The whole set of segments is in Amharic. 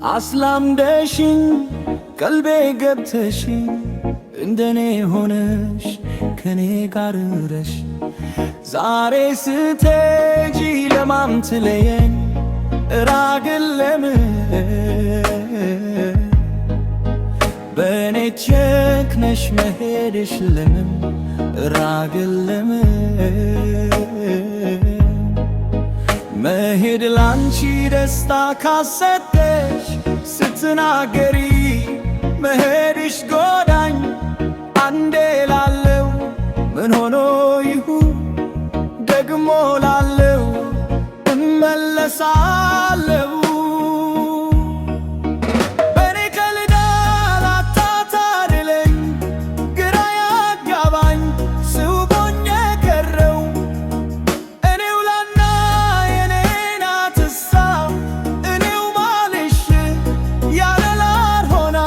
አስላምደሽኝ ቀልቤ ገብተሽኝ እንደኔ ሆነሽ ከኔ ጋር ረሽ ዛሬ ስትሄጂ ለማን ትለየኝ ራግል ለምን በኔ ቸክነሽ መሄድሽ ለምን ራግል ለምን መሄድ ላንቺ ደስታ ካሰጠሽ ስትናገሪ መሄድሽ ጎዳኝ አንዴ ላለው ምን ሆኖ ይሁን ደግሞ ላለው እመለሳለው በኔ ቀልዳ ላታታልለኝ ግራ ያጋባኝ ስውቦኝ የቀረው እኔው ላና የኔና ትሳ እኔው ማልሽ ያለላር ሆና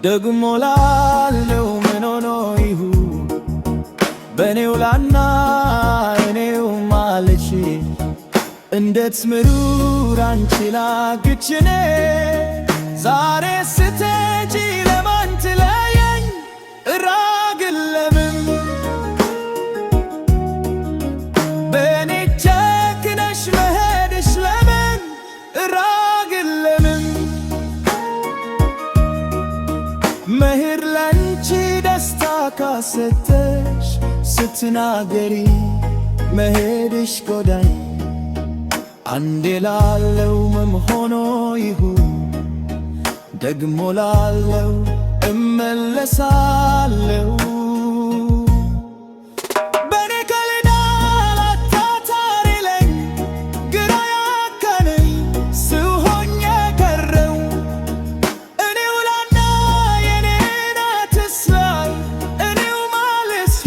ደግሞ ላለው ምን ሆኖ ይሁን በኔው ላና እኔው ማልሽ እንዴት ምሩር አንቺ ላግችኔ ዛሬ ስትሄጂ ለማን ትለየኝ ራግል ለምን በኔ ቸክነሽ መሄድሽ ለምን ራግል ለምን መሄድ ላንቺ ደስታ ካሰጠሽ ስትናገሪ መሄድሽ ጎዳኝ አንዴ ላለው ምን ሆኖ ይሁን ደግሞ ላለው እመለሳለው በኔ ቀልዳ ላታታልለኝ ግራ ያጋባኝ ስሆኝ የቀረው እኔው ላና የኔና ትስላይ እኔው ማልሽ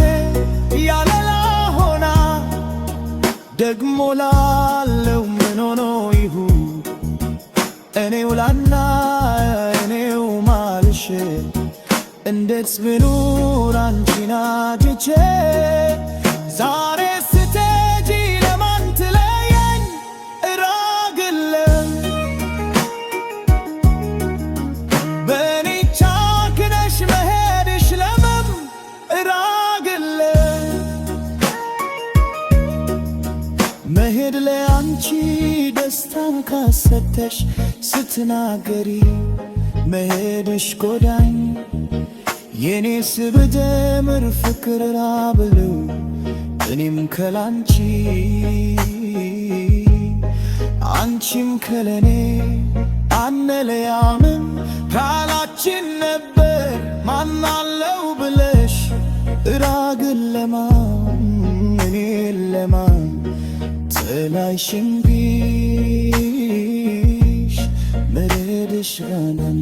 ያለላ ሆና ደግሞ ላለው ምን ሆኖ ይሁን እኔው ላና እኔው ማልሽ እንዴት ብኑር አንቺን አጥቼ ዛሬ ስትሄጂ ለማን ትለየኝ ራግል በኔ ቸክነሽ መሄድሽ ለምን ራግል መሄድ ለአንቺ ደስታን ካሰጠሽ ስትናገሪ መሄድሽ ጎዳኝ የኔ ስብጀምር ፍቅር ራብለው እኔም ከላንቺ አንቺም ከለኔ አንለያምን ካላችን ነበር ማናለው ብለሽ ራግል ለማን እኔ ለማን ጥላሽን ቢሽ መሄድሽ ጋናኝ